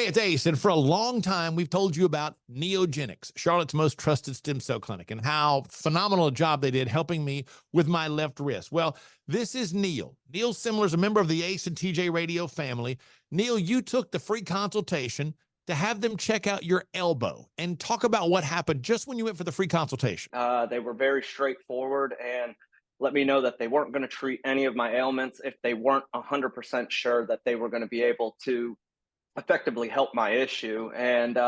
Hey, it's Ace, and for a long time, we've told you about Neogenics, Charlotte's most trusted stem cell clinic, and how phenomenal a job they did helping me with my left wrist. Well, this is Neil. Neil Simler is a member of the Ace and TJ Radio family. Neil, you took the free consultation to have them check out your elbow and talk about what happened just when you went for the free consultation. They were very straightforward and let me know that they weren't going to treat any of my ailments if they weren't 100% sure that they were going to be able to effectively help my issue. And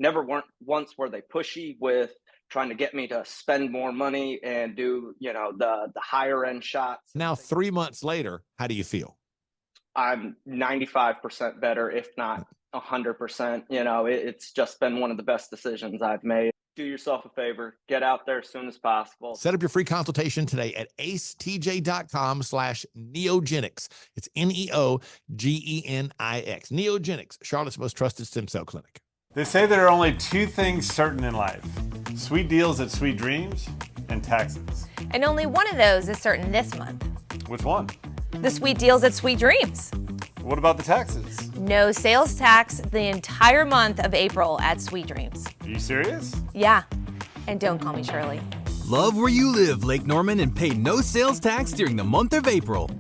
never once were they pushy with trying to get me to spend more money and do, the higher end shots. Now, 3 months later, how do you feel? I'm 95% better, if not 100%. It's just been one of the best decisions I've made. Do yourself a favor, get out there as soon as possible. Set up your free consultation today at acetj.com/neogenics. It's Neogenix. Neogenics, Charlotte's most trusted stem cell clinic. They say there are only two things certain in life: sweet deals at Sweet Dreams and taxes. And only one of those is certain this month. Which one? The sweet deals at Sweet Dreams. What about the taxes? No sales tax the entire month of April at Sweet Dreams. Are you serious? Yeah. And don't call me Shirley. Love where you live, Lake Norman, and pay no sales tax during the month of April.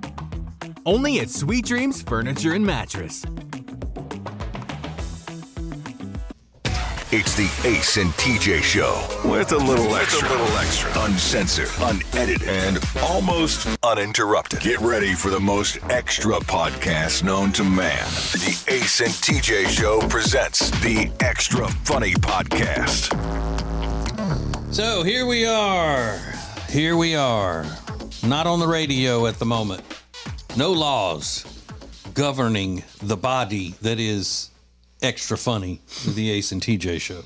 Only at Sweet Dreams Furniture and Mattress. It's the Ace and TJ Show with a little extra. Uncensored, unedited, and almost uninterrupted. Get ready for the most extra podcast known to man. The Ace and TJ Show presents the Extra Funny Podcast. So here we are. Not on the radio at the moment. No laws governing the body that is Extra Funny, the Ace and TJ Show.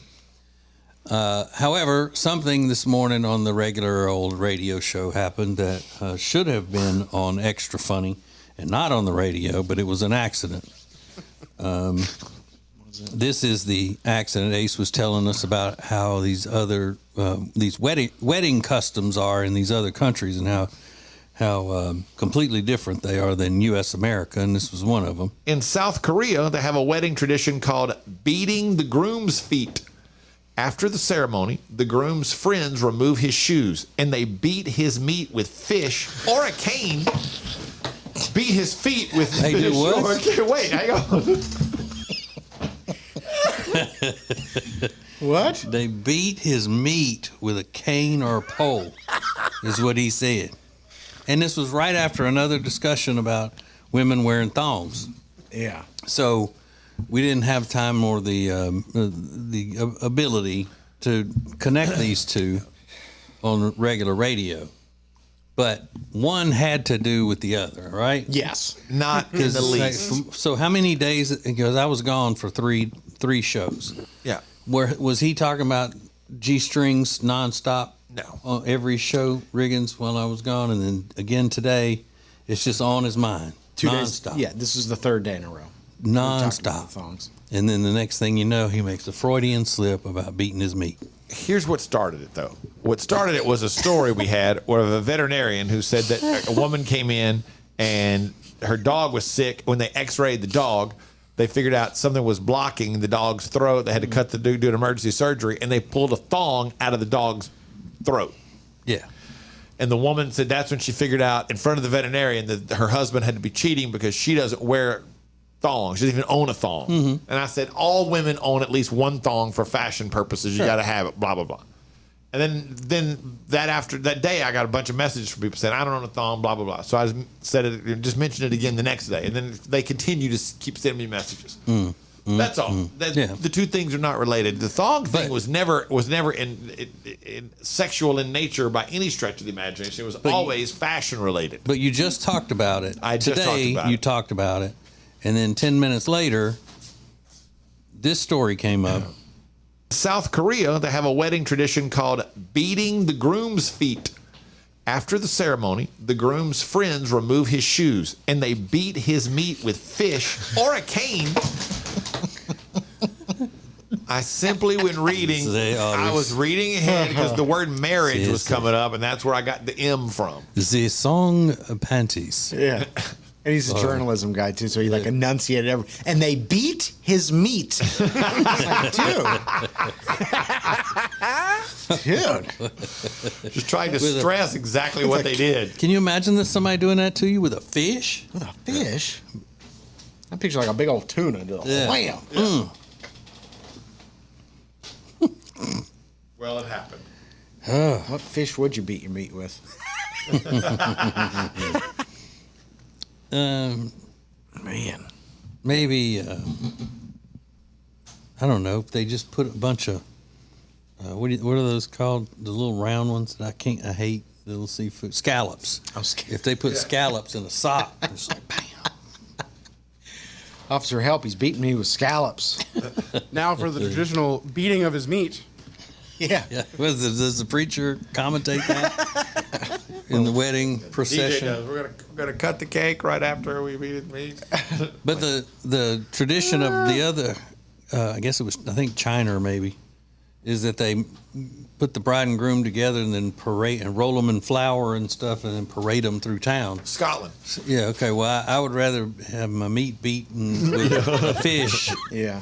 However, something this morning on the regular old radio show happened that should have been on Extra Funny and not on the radio, but it was an accident. This is the accident. Ace was telling us about how these other these wedding customs are in these other countries and how completely different they are than U.S. America, and this was one of them. In South Korea, they have a wedding tradition called beating the groom's feet. After the ceremony, the groom's friends remove his shoes, and they beat his meat with fish or a cane. Beat his feet with They fish do what? or a cane. Wait, hang on. What? They beat his meat with a cane or a pole, is what he said. And this was right after another discussion about women wearing thongs. Yeah. So we didn't have time or the ability to connect these two on regular radio. But one had to do with the other, right? Yes, not in the least. So how many days? Because I was gone for three shows. Yeah. Where was he talking about G-strings nonstop? No. On every show, Riggins, while I was gone, and then again today, it's just on his mind. 2 nonstop. days. Yeah, this is the third day in a row. Nonstop. Thongs. And then the next thing you know, he makes a Freudian slip about beating his meat. Here's what started it, though. What started it was a story we had of a veterinarian who said that a woman came in and her dog was sick. When they x-rayed the dog, they figured out something was blocking the dog's throat. They had to cut the dude, do an emergency surgery, and they pulled a thong out of the dog's throat. Yeah. And the woman said that's when she figured out in front of the veterinarian that her husband had to be cheating because she doesn't wear thongs. She doesn't even own a thong. Mm-hmm. And I said, all women own at least one thong for fashion purposes. You got to have it, blah, blah, blah. And then that day, I got a bunch of messages from people saying, I don't own a thong, blah, blah, blah. So I said it, just mentioned it again the next day. And then they continue to keep sending me messages. That's all. The two things are not related. The thong thing was never in sexual in nature by any stretch of the imagination. It was always fashion related. But you just talked about it. You talked about it. And then 10 minutes later, this story came up. South Korea, they have a wedding tradition called beating the groom's feet. After the ceremony, the groom's friends remove his shoes, and they beat his meat with fish or a cane. I simply, when reading, I was reading ahead because the word marriage was coming up, and that's where I got the M from. The song panties. Yeah. And he's a journalism guy too, so he like enunciated everything. And they beat his meat. Like, dude. Just trying to stress exactly what they did. Can you imagine this somebody doing that to you with a fish? With a fish? I picture like a big old tuna. Wham! Yeah. Well, it happened. What fish would you beat your meat with? Man. Maybe I don't know if they just put a bunch of what are those called? The little round ones that I hate little seafood scallops. If they put scallops in a sock, it's like bam. Officer, help! He's beating me with scallops. Now for the traditional beating of his meat. Yeah. Does the preacher commentate that in the wedding procession? DJ does. We're gonna cut the cake right after we beat his meat. But the tradition of the other, I guess it was, I think China maybe, is that they put the bride and groom together and then parade and roll them in flour and stuff and then parade them through town. Scotland. Yeah, okay. Well, I would rather have my meat beaten with a fish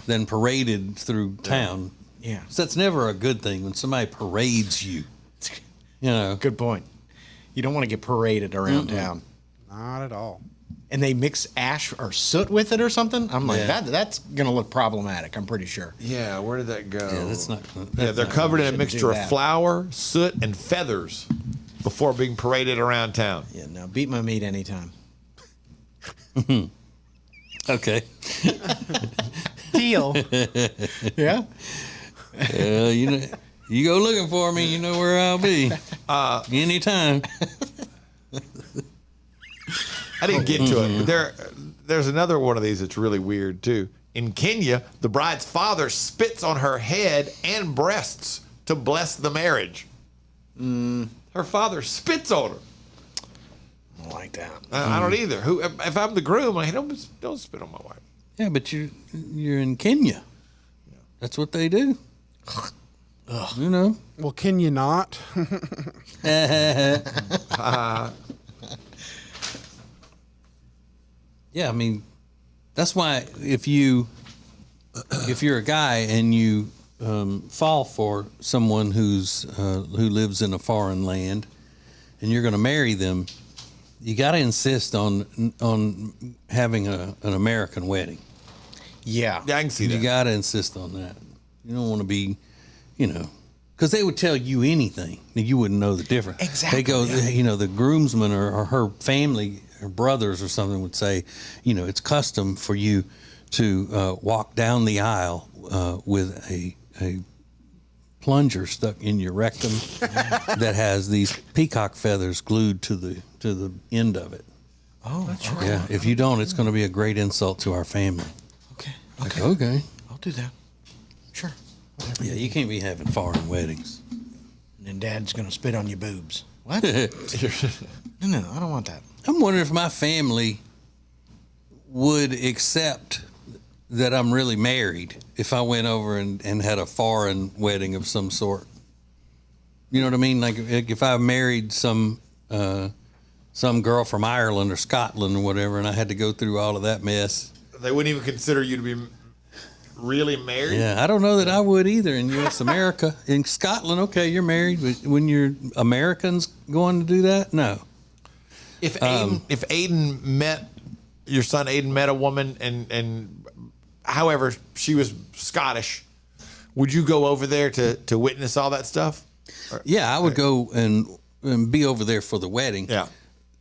than paraded through town. Yeah. So that's never a good thing when somebody parades you. You know. Good point. You don't want to get paraded around town. Not at all. And they mix ash or soot with it or something. I'm like, that's going to look problematic, I'm pretty sure. Yeah, where did that go? Yeah, that's not. They're covered in a mixture of flour, soot, and feathers before being paraded around town. Yeah, no, beat my meat anytime. Okay. Deal. Yeah? You know, you go looking for me, you know where I'll be. Anytime. I didn't get to it, but there's another one of these that's really weird too. In Kenya, the bride's father spits on her head and breasts to bless the marriage. Her father spits on her. I don't like that. I don't either. If I'm the groom, I don't spit on my wife. Yeah, but you're in Kenya. That's what they do. You know. Well, can you not? Yeah, I mean, that's why if you're a guy and you fall for someone who lives in a foreign land, and you're going to marry them, you got to insist on having an American wedding. Yeah. Yeah, I can see that. You got to insist on that. You don't want to be, because they would tell you anything, and you wouldn't know the difference. Exactly. They go, the groomsman or her family, her brothers or something would say, it's custom for you to walk down the aisle with a plunger stuck in your rectum that has these peacock feathers glued to the end of it. Oh, that's right. Yeah, if you don't, it's going to be a great insult to our family. Okay. Like, okay. I'll do that. Sure. Yeah, you can't be having foreign weddings. And then Dad's going to spit on your boobs. What? No, I don't want that. I'm wondering if my family would accept that I'm really married if I went over and had a foreign wedding of some sort. You know what I mean? Like if I married some girl from Ireland or Scotland or whatever, and I had to go through all of that mess. They wouldn't even consider you to be really married? Yeah, I don't know that I would either in U.S. America. In Scotland, okay, you're married, but when you're Americans going to do that, no. If Aiden met your son, Aiden met a woman, and however she was Scottish, would you go over there to witness all that stuff? Yeah, I would go and be over there for the wedding. Yeah.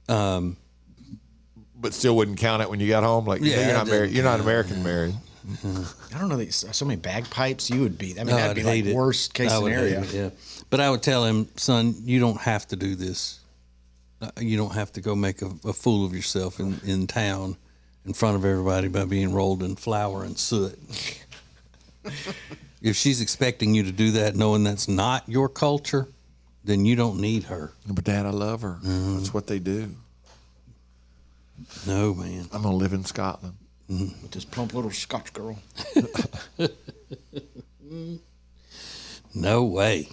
But still wouldn't count it when you got home. Like, Yeah, you're not married. You're not American married. I don't know. So many bagpipes you would beat. I mean, that'd be like worst case scenario. Yeah. But I would tell him, son, you don't have to do this. You don't have to go make a fool of yourself in town in front of everybody by being rolled in flour and soot. If she's expecting you to do that knowing that's not your culture, then you don't need her. But Dad, I love her. That's what they do. No, man. I'm going to live in Scotland. With this plump little Scotch girl. No way.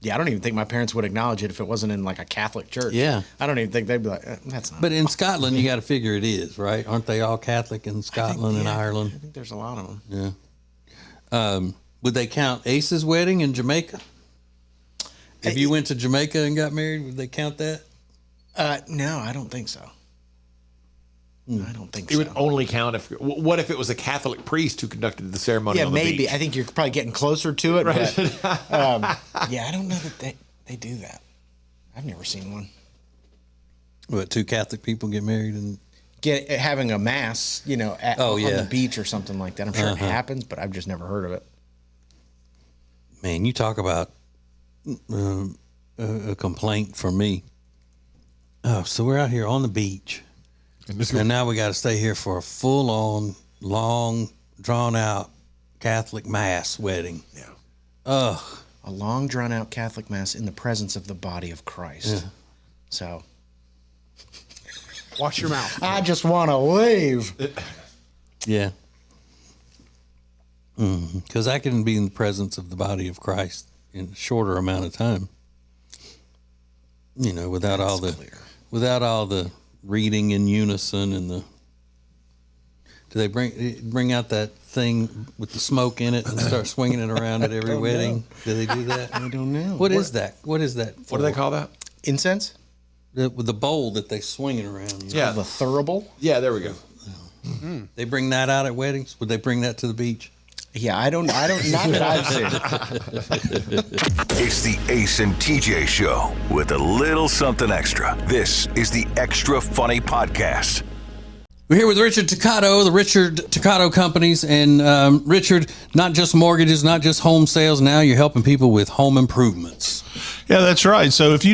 Yeah, I don't even think my parents would acknowledge it if it wasn't in like a Catholic church. Yeah. I don't even think they'd be like, that's not. But in Scotland, you got to figure it is, right? Aren't they all Catholic in Scotland and Ireland? I think there's a lot of them. Yeah. Would they count Ace's wedding in Jamaica? If you went to Jamaica and got married, would they count that? No, I don't think so. I don't think It so. would only count if. What if it was a Catholic priest who conducted the ceremony? Yeah, on the maybe. beach? I think you're probably getting closer to it. Right. But, yeah, I don't know that they do that. I've never seen one. What, 2 Catholic people get married and Having a mass, on the beach or something like that. I'm sure it happens, but I've just never heard of it. Man, you talk about a complaint from me. Oh, so we're out here on the beach, and now we got to stay here for a full-on, long, drawn-out Catholic mass wedding. Yeah. A long, drawn-out Catholic mass in the presence of the body of Christ. Yeah. So, Watch your mouth. I just want to leave. Yeah. Because I can be in the presence of the body of Christ in a shorter amount of time. Without all the reading in unison and the. Do they bring out that thing with the smoke in it and start swinging it around at every wedding? Do they do that? I don't know. What is that? What is that? What do they call that? Incense? With the bowl that they swing it around. Yeah. The thurible? Yeah, there we go. They bring that out at weddings? Would they bring that to the beach? Yeah, I don't, not that I've seen. It's the Ace and TJ Show with a little something extra. This is the Extra Funny Podcast. We're here with Richard Toccato, the Richard Toccato Companies. And Richard, not just mortgages, not just home sales. Now you're helping people with home improvements. Yeah, that's right. So if you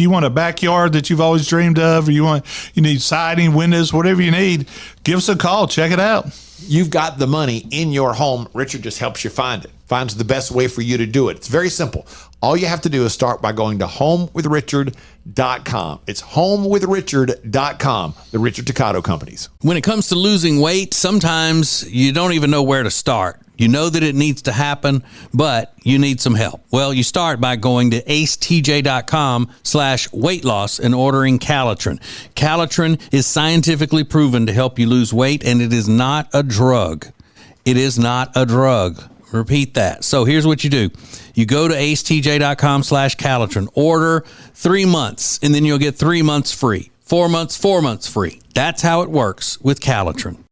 want a backyard that you've always dreamed of, or you need siding, windows, whatever you need, give us a call. Check it out. You've got the money in your home. Richard just helps you find it. Finds the best way for you to do it. It's very simple. All you have to do is start by going to homewithrichard.com. It's homewithrichard.com, the Richard Toccato Companies. When it comes to losing weight, sometimes you don't even know where to start. You know that it needs to happen, but you need some help. Well, you start by going to acetj.com/weight loss and ordering Calitrin. Calitrin is scientifically proven to help you lose weight, and it is not a drug. It is not a drug. Repeat that. So here's what you do. You go to acetj.com/Calitrin, order 3 months, and then you'll get 3 months free. 4 months free. That's how it works with Calitrin.